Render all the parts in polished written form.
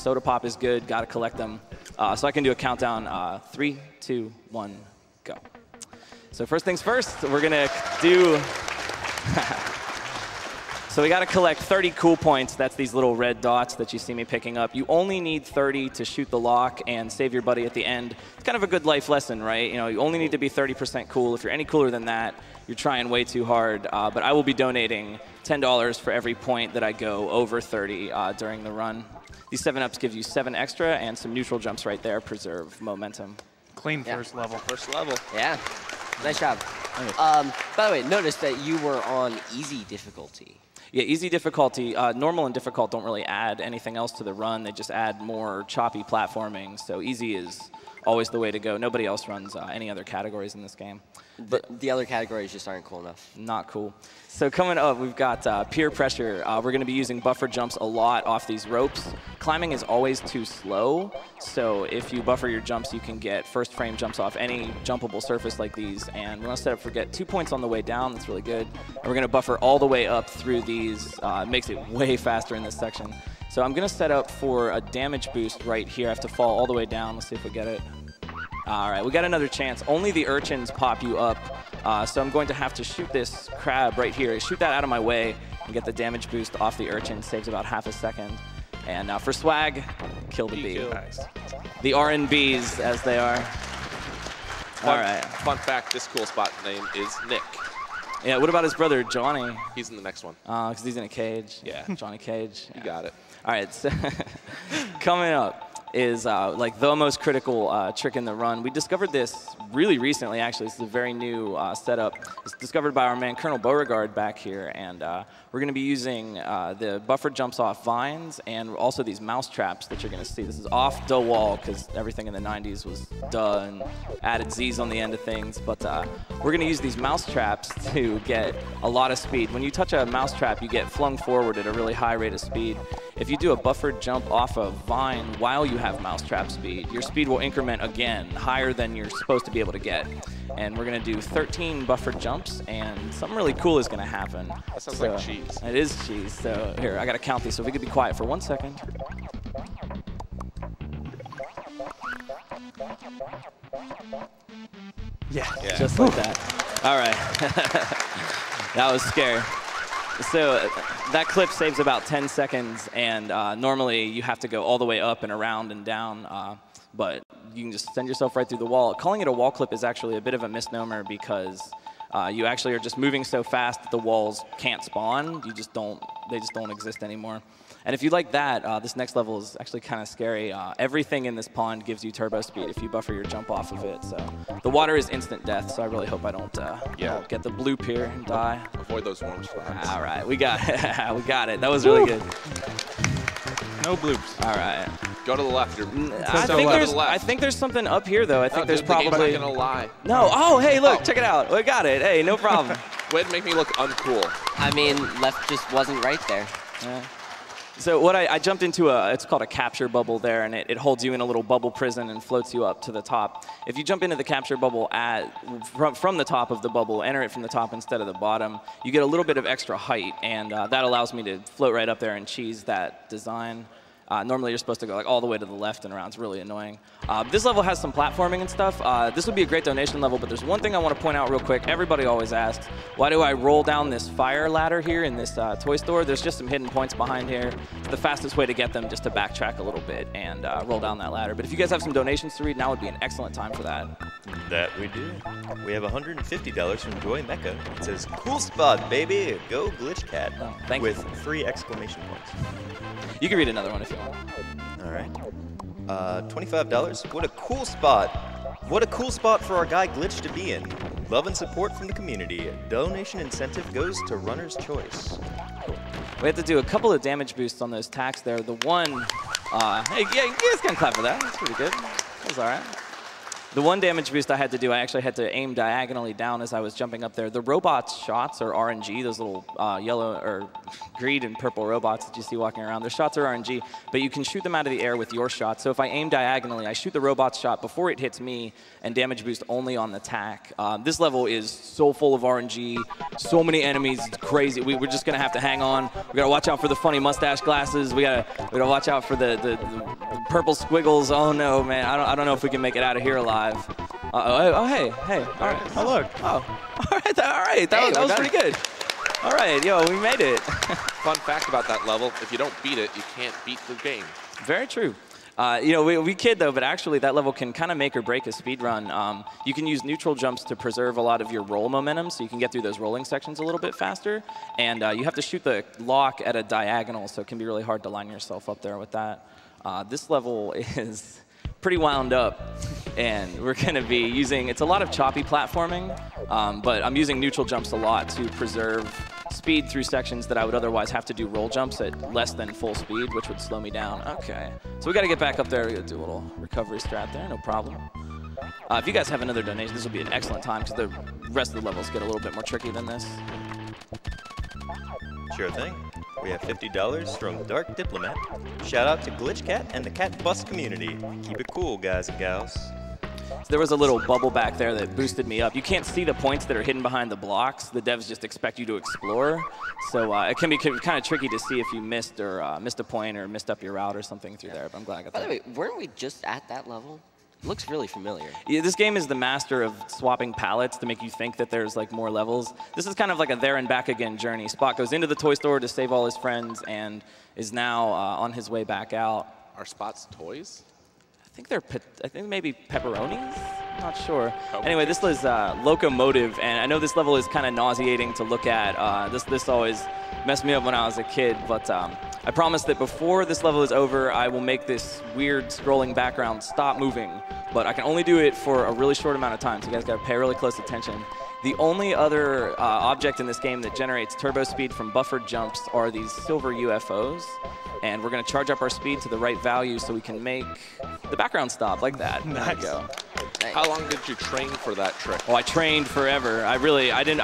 soda pop is good. Got to collect them. So I can do a countdown. 3, 2, 1, go. So first things first, we're going to do... So we got to collect 30 cool points. That's these little red dots that you see me picking up. You only need 30 to shoot the lock and save your buddy at the end. It's kind of a good life lesson, right? You know, you only need to be 30% cool. If you're any cooler than that, you're trying way too hard. But I will be donating $10 for every point that I go over 30 during the run. These 7-ups give you 7 extra, and some neutral jumps right there preserve momentum. Clean first level. First level. Yeah. Nice job. By the way, notice that you were on easy difficulty. Yeah, easy difficulty. Normal and difficult don't really add anything else to the run. They just add more choppy platforming. So easy is always the way to go. Nobody else runs any other categories in this game. But the other categories just aren't cool enough. Not cool. So coming up, we've got peer pressure. We're going to be using buffer jumps a lot off these ropes. Climbing is always too slow. So if you buffer your jumps, you can get first frame jumps off any jumpable surface like these. And we're going to set up for get 2 points on the way down. That's really good. And we're going to buffer all the way up through these. It makes it way faster in this section. So I'm going to set up for a damage boost right here. I have to fall all the way down. Let's see if we get it. All right, we got another chance. Only the urchins pop you up. So I'm going to have to shoot this crab right here. Shoot that out of my way and get the damage boost off the urchin. Saves about half a second. And for swag, kill the bee. Nice. The RNBs, as they are. All right. Fun fact, this cool spot name is Nick. Yeah, what about his brother, Johnny? He's in the next one. Because he's in a cage. Yeah. Johnny Cage. You got it. All right, so coming up is like the most critical trick in the run. We discovered this really recently, actually. This is a very new setup. It's discovered by our man, Colonel Beauregard, back here. And we're going to be using the buffer jumps off vines and also these mouse traps that you're going to see. This is off the wall because everything in the 90s was duh and added Z's on the end of things. But we're going to use these mouse traps to get a lot of speed. When you touch a mouse trap, you get flung forward at a really high rate of speed. If you do a buffered jump off a vine while you have mousetrap speed, your speed will increment again higher than you're supposed to be able to get. And we're going to do 13 buffered jumps, and something really cool is going to happen. That sounds like cheese. It is cheese. So here, I got to count these. So if we could be quiet for 1 second. Yeah. Just like that. All right. That was scary. So that clip saves about 10 seconds, and normally you have to go all the way up and around and down, but you can just send yourself right through the wall. Calling it a wall clip is actually a bit of a misnomer because you actually are just moving so fast that the walls can't spawn. They just don't exist anymore. And if you like that, this next level is actually kind of scary. Everything in this pond gives you turbo speed if you buffer your jump off of it. So the water is instant death, so I really hope I don't get the bloop here and die. Avoid those orange flags. All right, we got it. We got it. That was really good. No bloops. All right. Go to the left. I think there's something up here, though. I think there's probably... The game's not going to lie. No. Oh, hey, look. Check it out. We got it. Hey, no problem. Way to make me look uncool. I mean, left just wasn't right there. Yeah. So what I jumped into it's called a capture bubble there, and it holds you in a little bubble prison and floats you up to the top. If you jump into the capture bubble from the top of the bubble, enter it from the top instead of the bottom, you get a little bit of extra height, and that allows me to float right up there and cheese that design. Normally you're supposed to go like all the way to the left and around. It's really annoying. This level has some platforming and stuff. This would be a great donation level, but there's one thing I want to point out real quick. Everybody always asks, why do I roll down this fire ladder here in this toy store? There's just some hidden points behind here. It's the fastest way to get them, just to backtrack a little bit and roll down that ladder. But if you guys have some donations to read, now would be an excellent time for that. That we do. We have $150 from Joy Mecca. It says, "Cool spot, baby. Go Glitch Cat." Oh, thank you. With 3 exclamation points. You can read another one if you want. All right. $25. What a cool spot. What a cool spot for our guy Glitch to be in. Love and support from the community. Donation incentive goes to Runner's Choice. Cool. We have to do a couple of damage boosts on those tacks there. The one, hey, yeah, you guys can clap for that. That's pretty good. That was all right. The one damage boost I had to do, I actually had to aim diagonally down as I was jumping up there. The robot's shots are RNG, those little yellow or green and purple robots that you see walking around. Their shots are RNG, but you can shoot them out of the air with your shot. So if I aim diagonally, I shoot the robot's shot before it hits me and damage boost only on the tack. This level is so full of RNG, so many enemies, it's crazy. We're just gonna have to hang on. We gotta watch out for the funny mustache glasses. We gotta watch out for the purple squiggles. Oh no, man, I don't know if we can make it out of here alive. Oh hey, all right. Oh, look. Oh, all right. That was pretty good. All right, yo, we made it. Fun fact about that level, if you don't beat it, you can't beat the game. Very true. You know, we kid though, but actually that level can kind of make or break a speed run. You can use neutral jumps to preserve a lot of your roll momentum, so you can get through those rolling sections a little bit faster. And you have to shoot the lock at a diagonal, so it can be really hard to line yourself up there with that. This level is pretty wound up, and we're going to be using, it's a lot of choppy platforming, but I'm using neutral jumps a lot to preserve speed through sections that I would otherwise have to do roll jumps at less than full speed, which would slow me down. Okay, so we got to get back up there. We got to do a little recovery strat there, no problem. If you guys have another donation, this will be an excellent time because the rest of the levels get a little bit more tricky than this. Sure thing. We have $50 from Dark Diplomat. Shout out to Glitch Cat and the Cat Bus community. Keep it cool, guys and gals. So there was a little bubble back there that boosted me up. You can't see the points that are hidden behind the blocks. The devs just expect you to explore. So it can be kind of tricky to see if you missed a point or missed up your route or something through there. But I'm glad I got that. By the way, weren't we just at that level? It looks really familiar. Yeah, this game is the master of swapping palettes to make you think that there's like more levels. This is kind of like a there and back again journey. Spot goes into the toy store to save all his friends and is now on his way back out. Are Spot's toys? I think maybe pepperonis? I'm not sure. Anyway, this was Locomotive, and I know this level is kind of nauseating to look at. This always messed me up when I was a kid, but I promise that before this level is over, I will make this weird scrolling background stop moving, but I can only do it for a really short amount of time, so you guys gotta pay really close attention. The only other object in this game that generates turbo speed from buffered jumps are these silver UFOs. And we're going to charge up our speed to the right value so we can make the background stop like that. Nice. There we go. How long did you train for that trick? Oh, I trained forever. I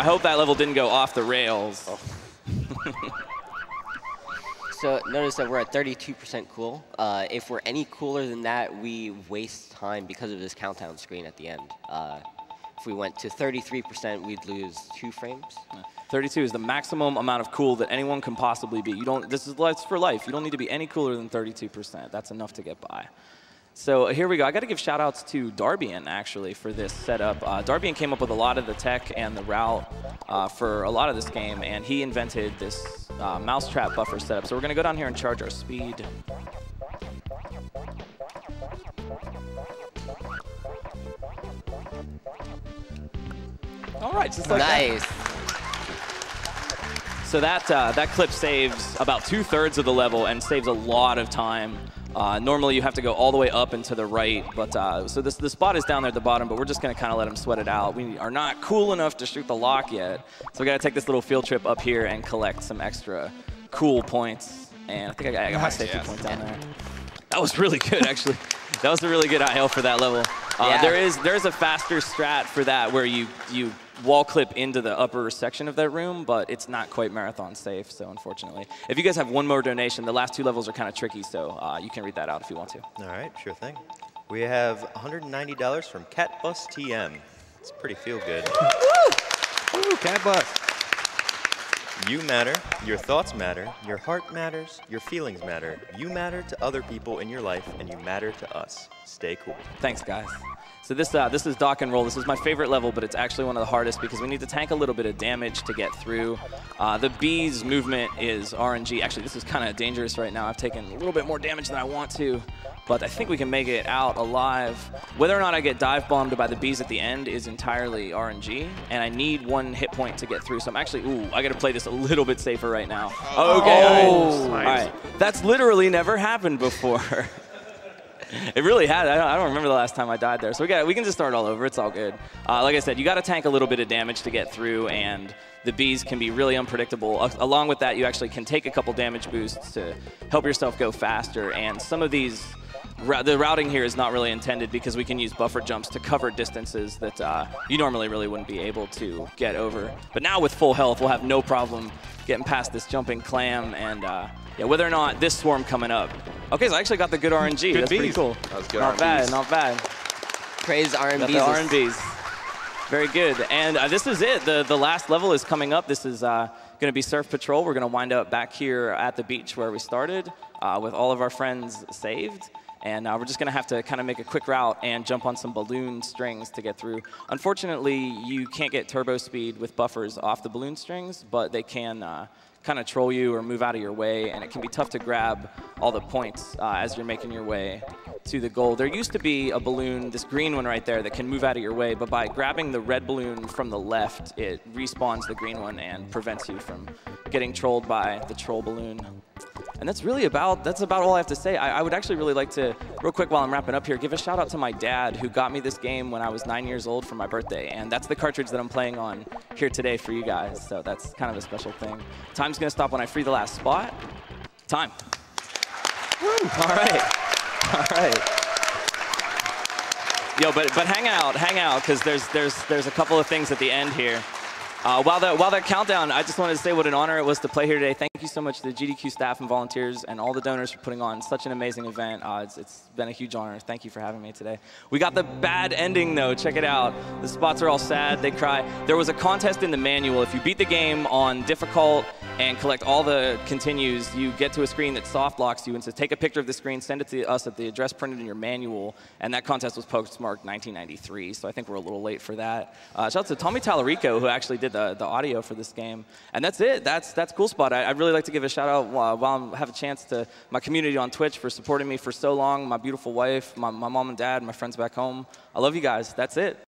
hope that level didn't go off the rails. Oh. So notice that we're at 32% cool. If we're any cooler than that, we waste time because of this countdown screen at the end. If we went to 33%, we'd lose 2 frames. 32 is the maximum amount of cool that anyone can possibly be. This is for life. You don't need to be any cooler than 32%. That's enough to get by. So here we go. I got to give shout outs to Darbian actually for this setup. Darbian came up with a lot of the tech and the route for a lot of this game, and he invented this mousetrap buffer setup. So we're going to go down here and charge our speed. All right, just like nice. that. So that clip saves about 2/3 of the level and saves a lot of time. Normally you have to go all the way up and to the right, but so the spot is down there at the bottom, but we're just going to kind of let him sweat it out. We are not cool enough to shoot the lock yet, so we got to take this little field trip up here and collect some extra cool points. And I think I got my safety point down there. That was really good, actually. That was a really good IL for that level. Yeah. There's a faster strat for that where you wall clip into the upper section of that room, but it's not quite marathon safe, so unfortunately. If you guys have one more donation, the last 2 levels are kind of tricky, so you can read that out if you want to. All right, sure thing. We have $190 from Cat Bus TM. It's pretty feel good. Woo, Cat Bus. You matter, your thoughts matter, your heart matters, your feelings matter. You matter to other people in your life, and you matter to us. Stay cool. Thanks, guys. So this is Dock and Roll. This is my favorite level, but it's actually one of the hardest because we need to tank a little bit of damage to get through. The bee's movement is RNG. Actually, this is kind of dangerous right now. I've taken a little bit more damage than I want to, but I think we can make it out alive. Whether or not I get dive bombed by the bees at the end is entirely RNG, and I need 1 hit point to get through. So I'm actually, I got to play this a little bit safer right now. Okay, all right. That's literally never happened before. It really had. I don't remember the last time I died there. So we can just start all over. It's all good. Like I said, you got to tank a little bit of damage to get through, and the bees can be really unpredictable. Along with that, you actually can take a couple damage boosts to help yourself go faster. And some of these, the routing here is not really intended because we can use buffer jumps to cover distances that you normally really wouldn't be able to get over. But now with full health, we'll have no problem getting past this jumping clam and yeah, whether or not this swarm coming up. Okay, so I actually got the good RNG. Good That's pretty bees. cool. That was good Not RNGs. bad, not bad. Praise Got R&B's. the R&Bs. Very good. And this is it. The last level is coming up. This is going to be Surf Patrol. We're going to wind up back here at the beach where we started with all of our friends saved. And we're just going to have to kind of make a quick route and jump on some balloon strings to get through. Unfortunately, you can't get turbo speed with buffers off the balloon strings, but they can kind of troll you or move out of your way, and it can be tough to grab all the points as you're making your way to the goal. There used to be a balloon, this green one right there, that can move out of your way, but by grabbing the red balloon from the left, it respawns the green one and prevents you from getting trolled by the troll balloon. And that's about all I have to say. I would actually really like to, real quick while I'm wrapping up here, give a shout out to my dad who got me this game when I was 9 years old for my birthday. And that's the cartridge that I'm playing on here today for you guys. So that's kind of a special thing. Time's going to stop when I free the last spot. Time. Woo. All right. All right. Yo, but hang out, because there's a couple of things at the end here. While that countdown, I just wanted to say what an honor it was to play here today. Thank you so much to the GDQ staff and volunteers and all the donors for putting on such an amazing event. It's been a huge honor. Thank you for having me today. We got the bad ending, though. Check it out. The spots are all sad. They cry. There was a contest in the manual. If you beat the game on difficult and collect all the continues, you get to a screen that soft locks you and says, take a picture of the screen, send it to us at the address printed in your manual. And that contest was postmarked 1993, so I think we're a little late for that. Shout out to Tommy Tallarico, who actually did the audio for this game. And that's it. That's Cool Spot. I'd really like to give a shout out while I have a chance to my community on Twitch for supporting me for so long, my beautiful wife, my mom and dad, my friends back home. I love you guys. That's it.